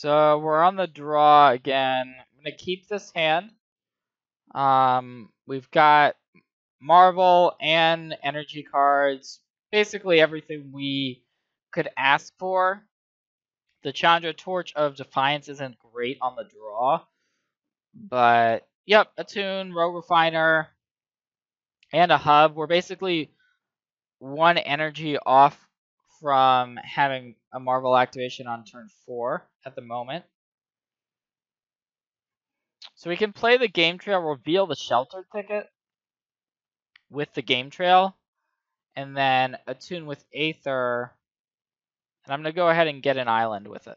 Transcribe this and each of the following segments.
So we're on the draw again. I'm gonna keep this hand. We've got Marvel and energy cards. Basically everything we could ask for. The Chandra Torch of Defiance isn't great on the draw. But, yep, Attune, Rogue Refiner, and a Hub. We're basically one energy off from having a Marvel activation on turn 4 at the moment. So we can play the Game Trail, reveal the Sheltered Ticket with the Game Trail, and then Attune with Aether. And I'm going to go ahead and get an island with it.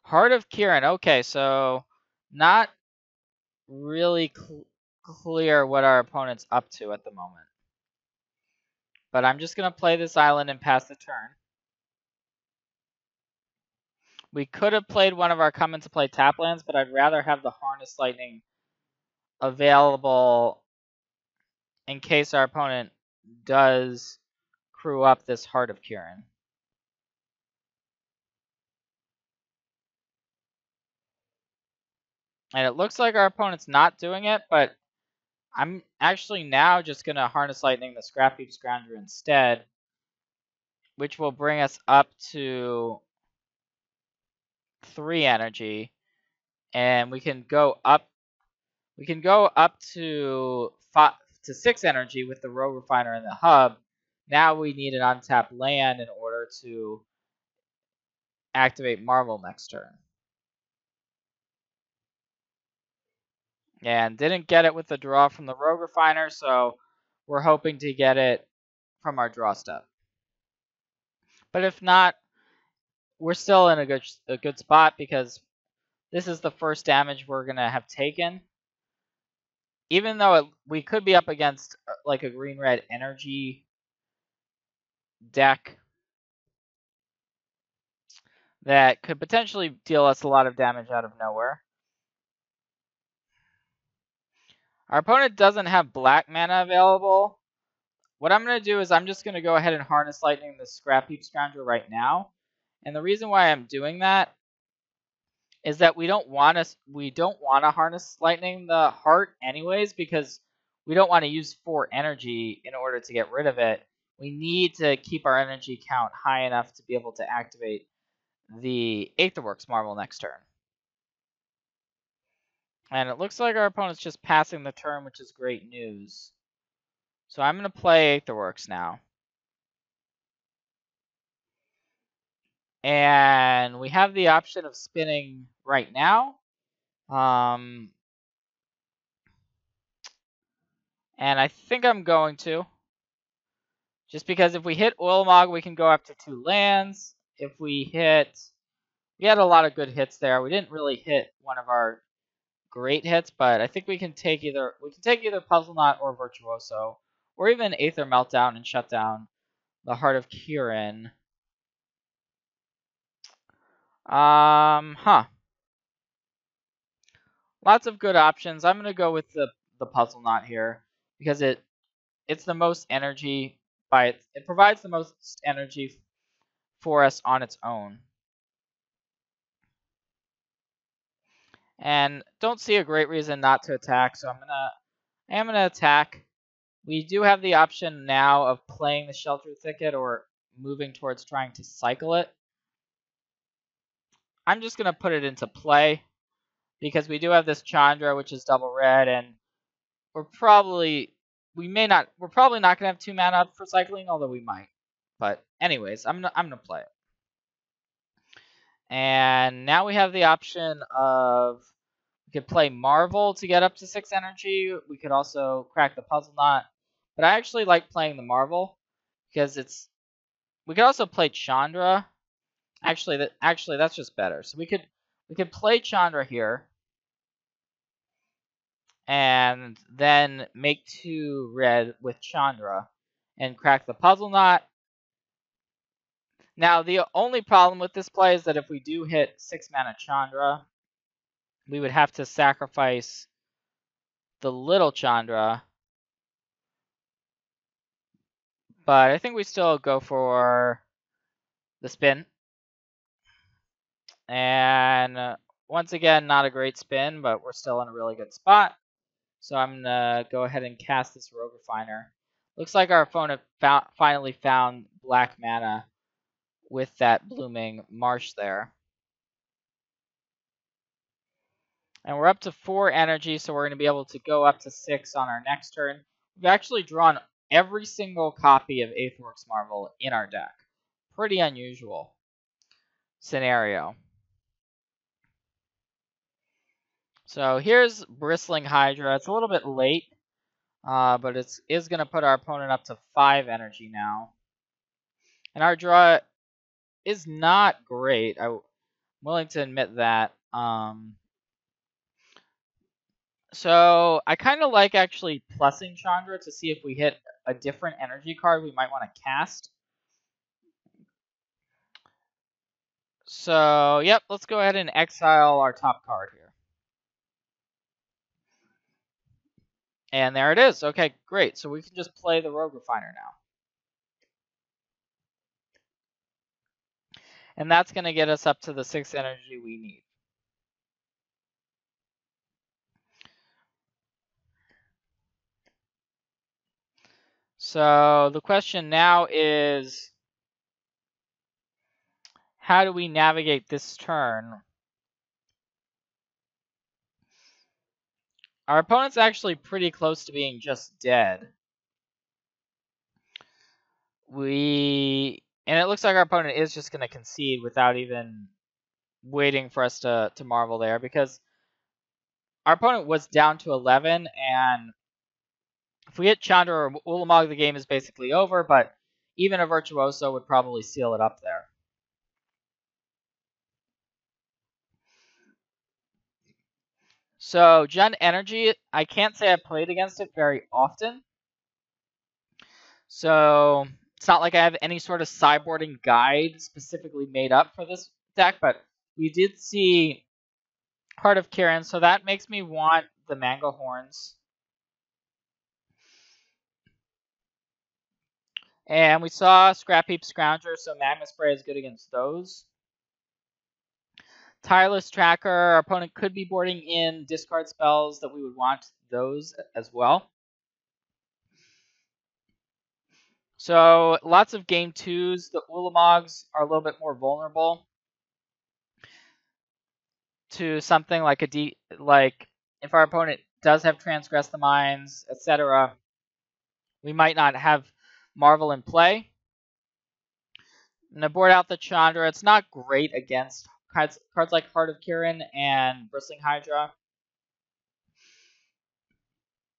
Heart of Kiran. Okay, so not really clear what our opponent's up to at the moment. But I'm just going to play this island and pass the turn. We could have played one of our come into play tap lands, but I'd rather have the Harness Lightning available in case our opponent does crew up this Heart of Kiran. And it looks like our opponent's not doing it, but I'm actually now just going to Harness Lightning the Scrap Heap Scrounger instead, which will bring us up to 3 energy, and we can go up to 6 energy with the Rogue Refiner and the Hub. Now we need an untapped land in order to activate Marvel next turn. And didn't get it with the draw from the Rogue Refiner, so we're hoping to get it from our draw step. But if not, we're still in a good spot because this is the first damage we're going to have taken. Even though we could be up against like a green-red energy deck that could potentially deal us a lot of damage out of nowhere. Our opponent doesn't have black mana available. What I'm going to do is I'm just going to go ahead and Harness Lightning the Scrap Heap Scrounger right now. And the reason why I'm doing that is that we don't want to Harness Lightning the Heart anyways, because we don't want to use 4 energy in order to get rid of it. We need to keep our energy count high enough to be able to activate the Aetherworks Marvel next turn. And it looks like our opponent's just passing the turn, which is great news. So I'm going to play Aetherworks now. And we have the option of spinning right now. And I think I'm going to. Just because if we hit Ulamog, we can go up to 2 lands. If we had a lot of good hits there. We didn't really hit one of our great hits, but I think we can take either Puzzle Knot or Virtuoso, or even Aether Meltdown and shut down the Heart of Kiran. Lots of good options. I'm gonna go with the Puzzle Knot here because it's the most energy it provides the most energy for us on its own. And don't see a great reason not to attack, so I am gonna attack. We do have the option now of playing the Shelter Thicket or moving towards trying to cycle it. I'm just gonna put it into play because we do have this Chandra, which is double red, and we're probably not gonna have 2 mana up for cycling, although we might. But anyways, I'm gonna play it. And now we have the option of we could play Marvel to get up to 6 energy. We could also crack the Puzzle Knot. But I actually like playing the Marvel because we could also play Chandra. Actually that's just better. So we could play Chandra here and then make 2 red with Chandra and crack the Puzzle Knot. Now, the only problem with this play is that if we do hit 6 mana Chandra, we would have to sacrifice the Little Chandra. But I think we still go for the spin. And once again, not a great spin, but we're still in a really good spot. So I'm going to go ahead and cast this Rogue Refiner. Looks like our opponent finally found black mana with that blooming marsh there. And we're up to 4 energy, so we're going to be able to go up to 6 on our next turn. We've actually drawn every single copy of Aetherworks Marvel in our deck. Pretty unusual scenario. So here's Bristling Hydra. It's a little bit late, but it is going to put our opponent up to 5 energy now. And our draw is not great. I'm willing to admit that. So I kind of like actually plussing Chandra to see if we hit a different energy card we might want to cast. So, yep, let's go ahead and exile our top card here. And there it is. Okay, great. So we can just play the Rogue Refiner now. And that's going to get us up to the 6 energy we need. So the question now is, how do we navigate this turn? Our opponent's actually pretty close to being just dead. And it looks like our opponent is just going to concede without even waiting for us to marvel there, because our opponent was down to 11, and if we hit Chandra or Ulamog, the game is basically over, but even a Virtuoso would probably seal it up there. So, Gen Energy, I can't say I've played against it very often. So, it's not like I have any sort of sideboarding guide specifically made up for this deck, but we did see Heart of Kirin, so that makes me want the Mango Horns. And we saw Scrap Heap Scrounger, so Magma Spray is good against those. Tireless Tracker, our opponent could be boarding in discard spells that we would want those as well. So lots of game 2s. The Ulamogs are a little bit more vulnerable to something like like if our opponent does have Transgress the Mines, etc. We might not have Marvel in play. I'm going to board out the Chandra. It's not great against cards like Heart of Kirin and Bristling Hydra.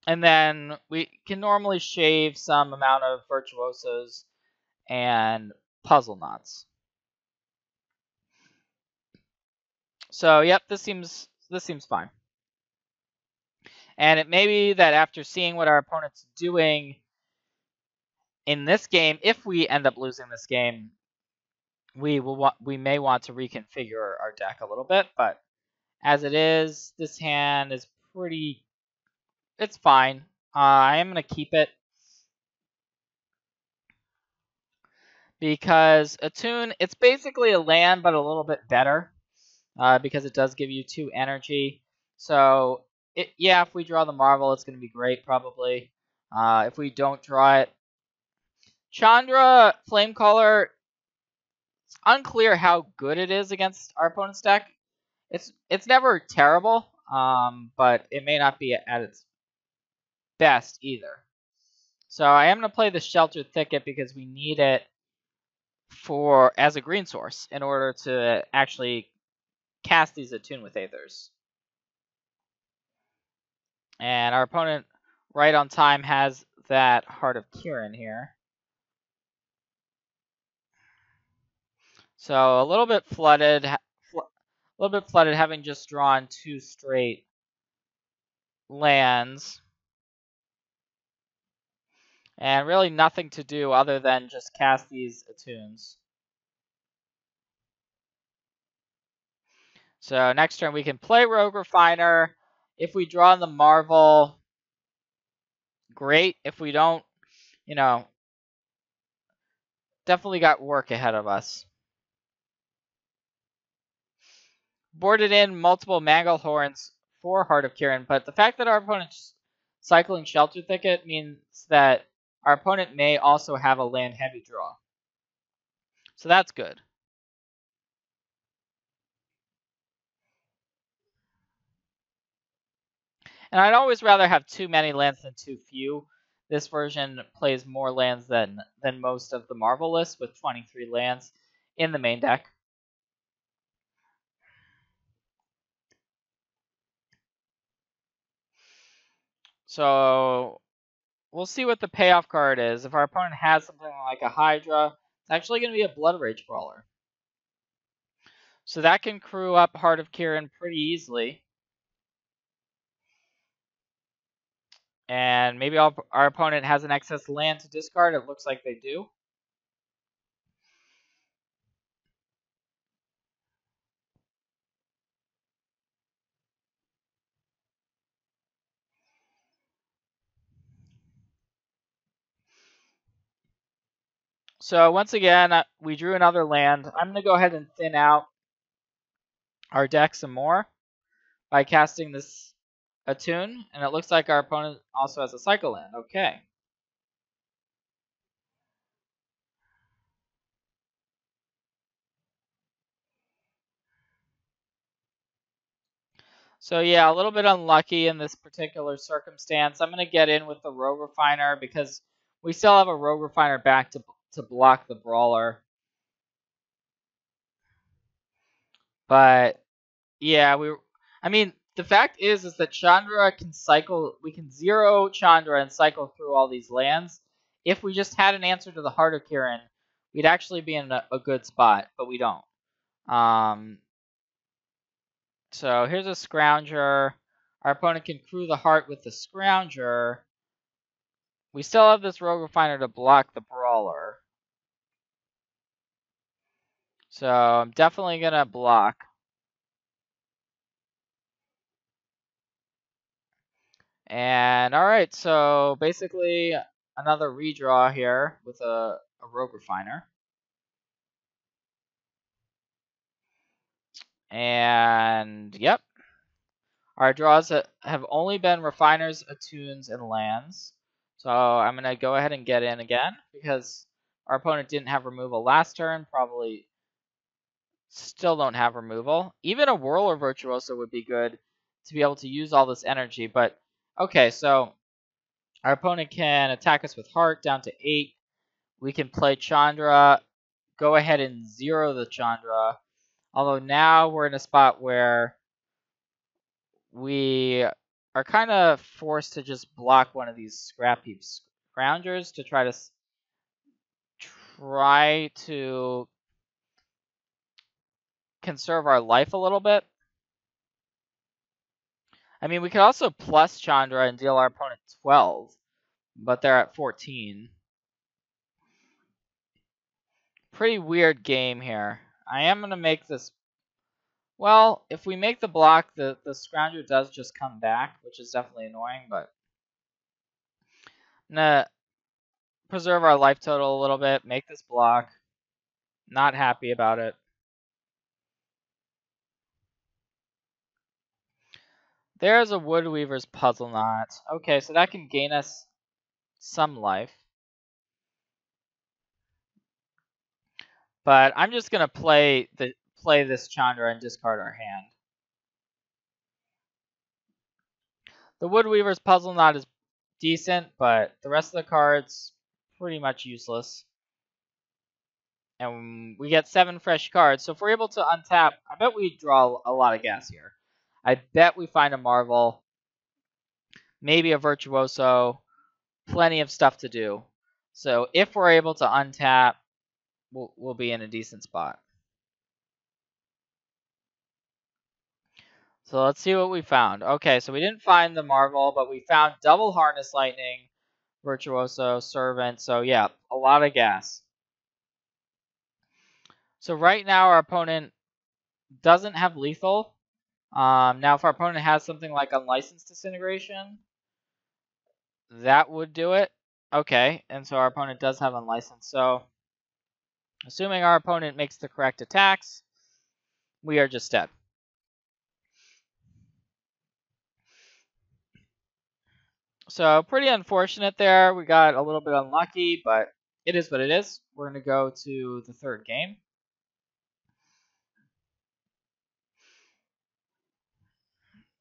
And then we can normally shave some amount of Virtuosos and Puzzle Knots. So, yep, this seems fine. And it may be that after seeing what our opponent's doing in this game, if we end up losing this game, we may want to reconfigure our deck a little bit. But as it is, this hand is it's fine. I am going to keep it because Attune, it's basically a land, but a little bit better because it does give you 2 energy. So, yeah, if we draw the Marvel, it's going to be great, probably. If we don't draw it, Chandra Flamecaller, it's unclear how good it is against our opponent's deck. It's never terrible, but it may not be at its best either. So I am going to play the Sheltered Thicket because we need it as a green source in order to actually cast these Attune with Aethers. And our opponent, right on time, has that Heart of Kirin here. So a little bit flooded, having just drawn 2 straight lands. And really nothing to do other than just cast these Attunes. So next turn we can play Rogue Refiner. If we draw the Marvel, great. If we don't, you know, definitely got work ahead of us. Boarded in multiple Manglehorns for Heart of Kirin, but the fact that our opponent's cycling Shelter Thicket means that our opponent may also have a land heavy draw. So that's good. And I'd always rather have too many lands than too few. This version plays more lands than most of the Marvel list, with 23 lands in the main deck. So we'll see what the payoff card is. If our opponent has something like a Hydra, it's actually going to be a Blood Rage Brawler. So that can crew up Heart of Kirin pretty easily. And maybe our opponent has an excess land to discard. It looks like they do. So once again, we drew another land. I'm going to go ahead and thin out our deck some more by casting this Attune, and it looks like our opponent also has a cycle land. Okay. So yeah, a little bit unlucky in this particular circumstance. I'm going to get in with the Rogue Refiner because we still have a Rogue Refiner back to block the Brawler. But yeah, I mean, the fact is that Chandra can cycle. We can zero Chandra and cycle through all these lands. If we just had an answer to the Heart of Kirin, we'd actually be in a good spot, but we don't. So here's a Scrounger. Our opponent can crew the Heart with the Scrounger. We still have this Rogue Refiner to block the Brawler. So I'm definitely going to block. And alright, so basically another redraw here with a Rogue Refiner. And yep. Our draws have only been Refiners, Attunes, and Lands. So I'm going to go ahead and get in again because our opponent didn't have removal last turn. Probably still don't have removal. Even a Whirler Virtuoso would be good to be able to use all this energy. But okay, so our opponent can attack us with Heart down to 8. We can play Chandra, go ahead and zero the Chandra. Although now we're in a spot where we are kind of forced to just block one of these Scrap Heap Scroungers to try to conserve our life a little bit. I mean, we could also plus Chandra and deal our opponent 12, but they're at 14. Pretty weird game here. I am going to make this... Well, if we make the block, the Scrounger does just come back, which is definitely annoying, but... I'm going to preserve our life total a little bit, make this block. Not happy about it. There's a Woodweaver's Puzzle Knot. Okay, so that can gain us some life. But I'm just going to play this Chandra and discard our hand. The Woodweaver's Puzzle Knot is decent, but the rest of the cards, pretty much useless. And we get 7 fresh cards. So if we're able to untap, I bet we draw a lot of gas here. I bet we find a Marvel, maybe a Virtuoso, plenty of stuff to do. So if we're able to untap, we'll be in a decent spot. So let's see what we found. Okay, so we didn't find the Marvel, but we found double Harness Lightning, Virtuoso, Servant. So yeah, a lot of gas. So right now our opponent doesn't have lethal. Now if our opponent has something like Unlicensed Disintegration, that would do it. Okay, and so our opponent does have Unlicensed. So, assuming our opponent makes the correct attacks, we are just dead. So, pretty unfortunate there. We got a little bit unlucky, but it is what it is. We're going to go to the third game.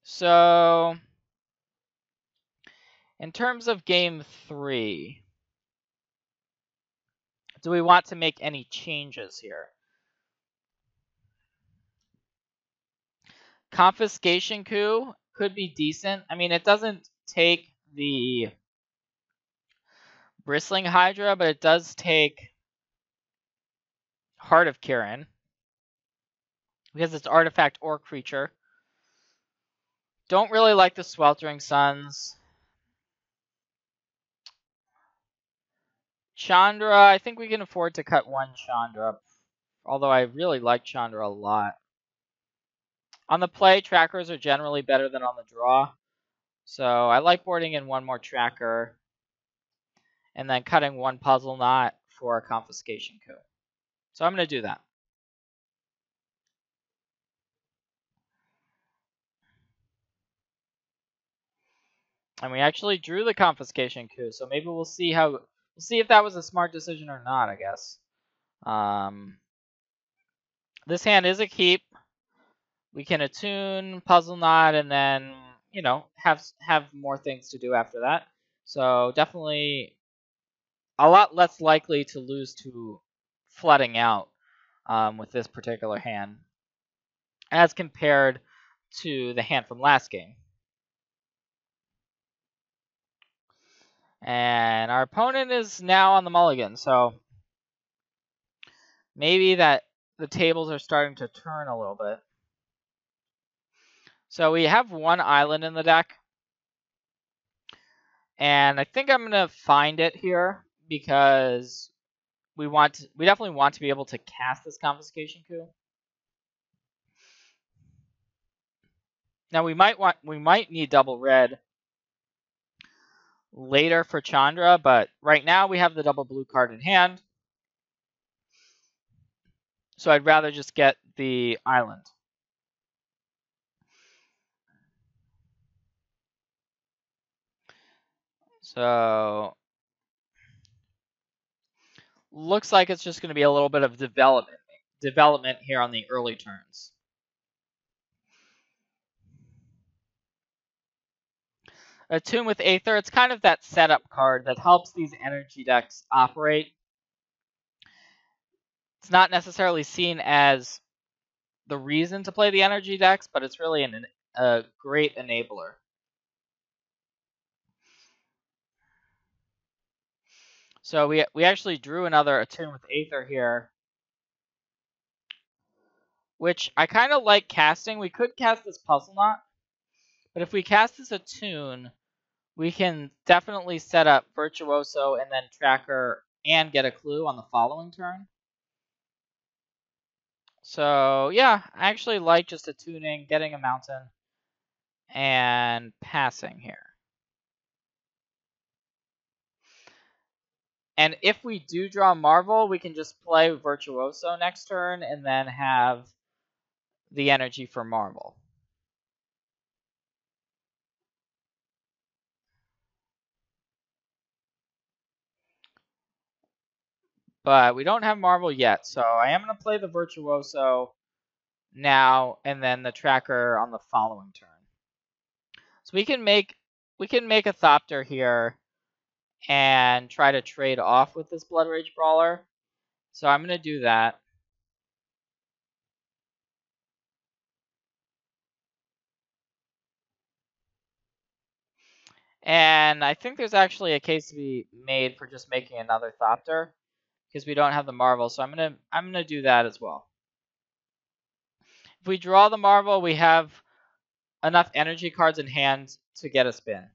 So, in terms of game 3, do we want to make any changes here? Confiscation Coup could be decent. I mean, it doesn't take the Bristling Hydra, but it does take Heart of Kirin, because it's artifact or creature. Don't really like the Sweltering Suns. Chandra, I think we can afford to cut one Chandra, although I really like Chandra a lot. On the play, trackers are generally better than on the draw. So I like boarding in one more tracker and then cutting one Puzzle Knot for a Confiscation Coup. So I'm going to do that. And we actually drew the Confiscation Coup, so maybe we'll see if that was a smart decision or not, I guess. This hand is a keep. We can attune, Puzzle Knot, and then, you know, have more things to do after that. So definitely a lot less likely to lose to flooding out with this particular hand as compared to the hand from last game. And our opponent is now on the mulligan, so maybe that the tables are starting to turn a little bit. So we have one island in the deck. And I think I'm going to find it here because we definitely want to be able to cast this Confiscation Coup. Now we might need double red later for Chandra, but right now we have the double blue card in hand. So I'd rather just get the island. So looks like it's just going to be a little bit of development here on the early turns. Attune with Aether, it's kind of that setup card that helps these energy decks operate. It's not necessarily seen as the reason to play the energy decks, but it's really a great enabler. So we actually drew another Attune with Aether here, which I kind of like casting. We could cast this Puzzle Knot, but if we cast this Attune, we can definitely set up Virtuoso and then Tracker and get a clue on the following turn. So yeah, I actually like just attuning, getting a mountain, and passing here. And if we do draw Marvel, we can just play Virtuoso next turn and then have the energy for Marvel. But we don't have Marvel yet, so I am going to play the Virtuoso now and then the Tracker on the following turn. So we can make a Thopter here and try to trade off with this Blood Rage Brawler. So I'm going to do that. And I think there's actually a case to be made for just making another Thopter because we don't have the Marvel. So I'm gonna do that as well. If we draw the Marvel, we have enough energy cards in hand to get a spin.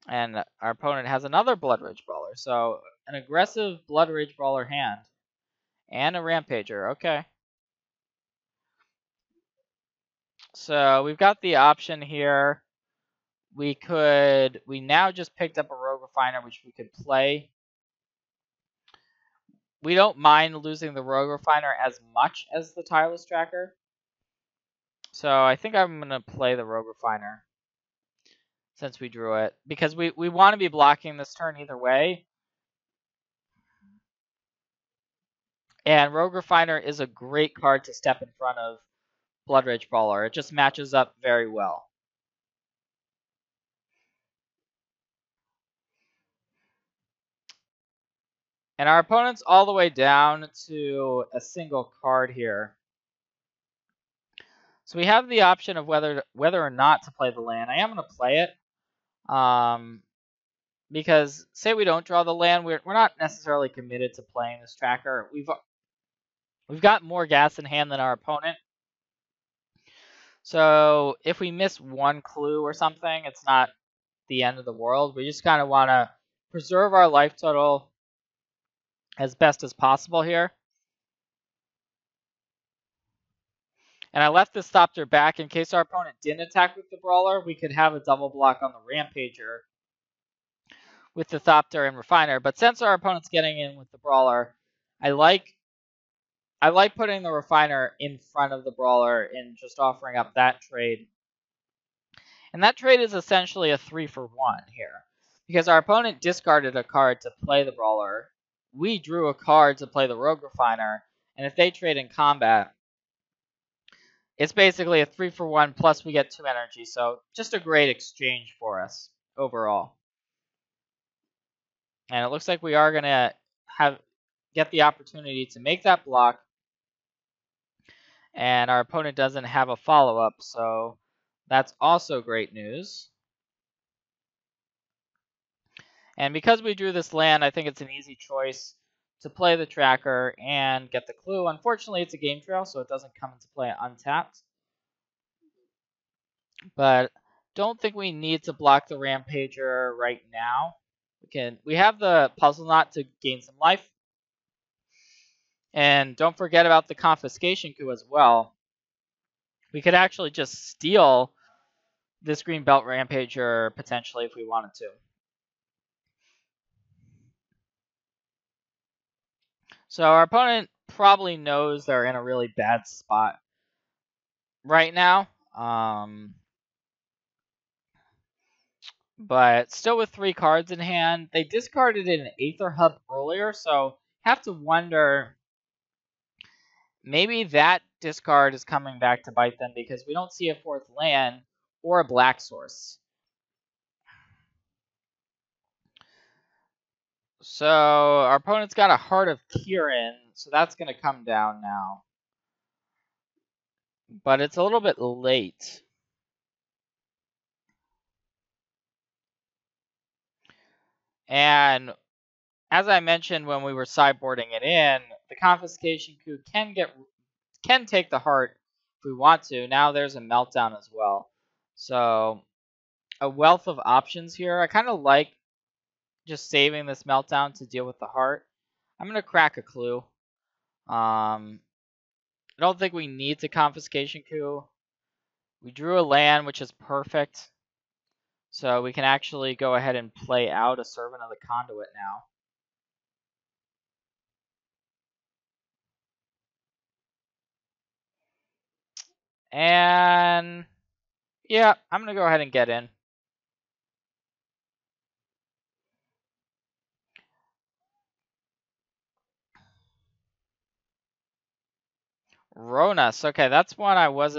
And our opponent has another Blood Rage Brawler. So an aggressive Blood Rage Brawler hand. And a Rampager. Okay. So we've got the option here we now just picked up a Rogue Refiner, which we could play. We don't mind losing the Rogue Refiner as much as the Tireless Tracker. So I think I'm going to play the Rogue Refiner since we drew it, because we want to be blocking this turn either way. And Rogue Refiner is a great card to step in front of Blood Rage Brawler. It just matches up very well. And our opponent's all the way down to a single card here. So we have the option of whether or not to play the land. I am going to play it. Because say we don't draw the land, we're not necessarily committed to playing this tracker. We've got more gas in hand than our opponent. So if we miss one clue or something, it's not the end of the world. We just kind of want to preserve our life total as best as possible here. And I left this Thopter back in case our opponent didn't attack with the Brawler. We could have a double block on the Rampager with the Thopter and Refiner. But since our opponent's getting in with the Brawler, I like putting the Refiner in front of the Brawler and just offering up that trade. And that trade is essentially a 3-for-1 here. Because our opponent discarded a card to play the Brawler. We drew a card to play the Rogue Refiner. And if they trade in combat, it's basically a 3-for-1 plus we get 2 energy. So just a great exchange for us overall. And it looks like we are going to get the opportunity to make that block. And our opponent doesn't have a follow-up, so that's also great news. And because we drew this land, I think it's an easy choice to play the tracker and get the clue. Unfortunately, it's a game trail, so it doesn't come into play untapped. But don't think we need to block the Rampager right now. We have the Puzzle Knot to gain some life. And don't forget about the Confiscation Coup as well. We could actually just steal this Green Belt Rampager potentially if we wanted to. So our opponent probably knows they're in a really bad spot right now. But still with 3 cards in hand. They discarded an Aether Hub earlier, so have to wonder, maybe that discard is coming back to bite them because we don't see a 4th land or a black source. So our opponent's got a Heart of Kirin, so that's going to come down now. But it's a little bit late. And as I mentioned when we were sideboarding it in, the Confiscation Coup can take the heart if we want to. Now there's a Meltdown as well. So a wealth of options here. I kind of like just saving this Meltdown to deal with the heart. I'm going to crack a clue. I don't think we need to Confiscation Coup. We drew a land, which is perfect. So we can actually go ahead and play out a Servant of the Conduit now. And yeah, I'm going to go ahead and get in. Ronas. Okay, that's one I was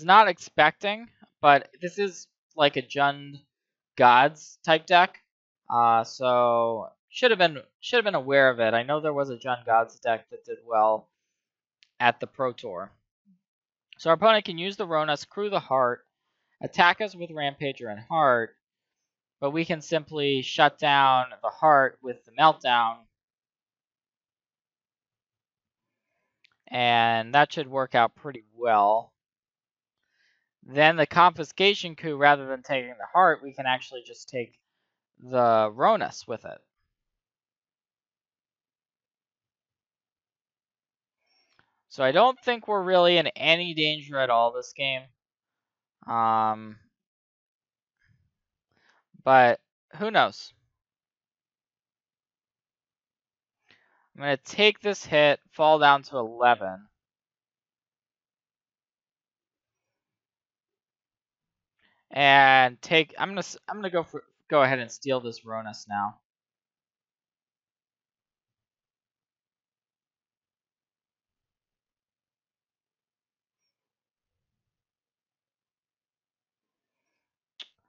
not expecting, but this is like a Jund Gods type deck. So should have been aware of it. I know there was a Jund Gods deck that did well at the Pro Tour. So our opponent can use the Ronas, crew the Heart, attack us with Rampager and Heart, but we can simply shut down the Heart with the Meltdown. And that should work out pretty well. Then the Confiscation Coup, rather than taking the Heart, we can actually just take the Ronas with it. So I don't think we're really in any danger at all this game. But who knows? I'm going to take this hit, fall down to 11. And take, I'm gonna go ahead and steal this Ronus now.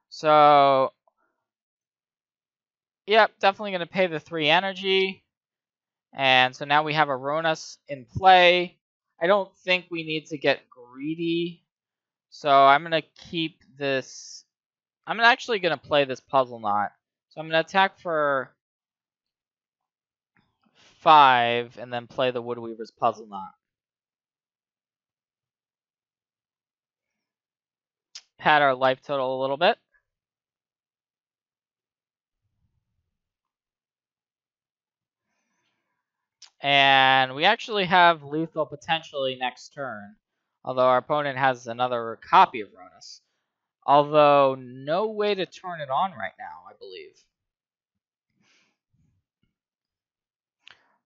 So, yep, definitely gonna pay the 3 energy. And so now we have a Ronus in play. I don't think we need to get greedy. So I'm gonna keep this. I'm actually gonna play this Puzzle Knot. So I'm gonna attack for 5 and then play the Woodweaver's Puzzle Knot. Pad our life total a little bit. And we actually have lethal potentially next turn. Although our opponent has another copy of Ronus. Although no way to turn it on right now, I believe.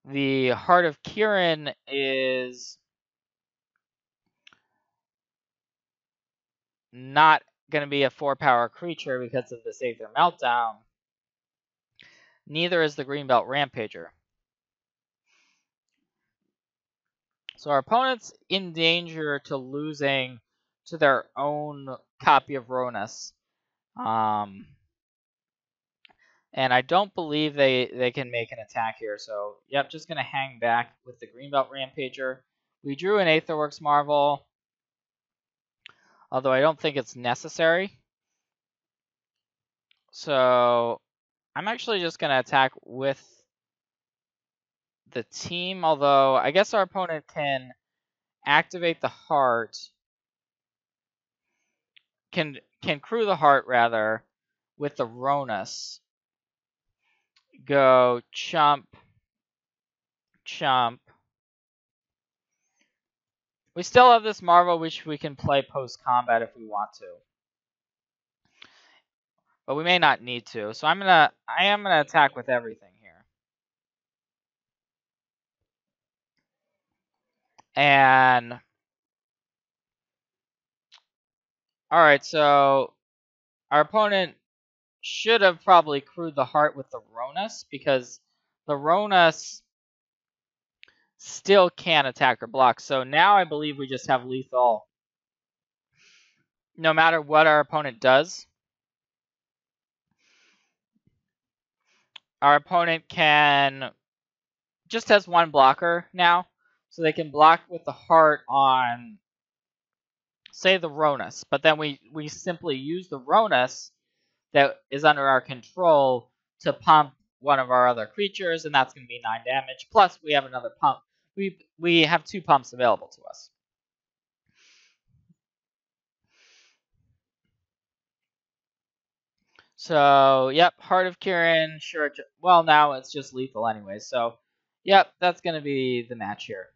The Heart of Kirin is not going to be a 4-power creature because of this Aether Meltdown. Neither is the Greenbelt Rampager. So our opponent's in danger to losing to their own copy of Ronus. And I don't believe they can make an attack here. So, yep, just going to hang back with the Greenbelt Rampager. We drew an Aetherworks Marvel, although I don't think it's necessary. So, I'm actually just going to attack with the team, although I guess our opponent can activate the heart. Can crew the heart, rather, with the Ronus. Go chump, chump. We still have this Marvel, which we can play post-combat if we want to. But we may not need to. So I am gonna attack with everything here. And alright, so our opponent should have probably crewed the heart with the Ronus, because the Ronus still can attack or block. So now I believe we just have lethal no matter what our opponent does. Our opponent just has one blocker now. So they can block with the heart on, say, the Ronus. But then we simply use the Ronus that is under our control to pump one of our other creatures, and that's going to be 9 damage. Plus, we have another pump. We have 2 pumps available to us. So, yep, Heart of Kirin, sure. Well, now it's just lethal anyway. So, yep, that's going to be the match here.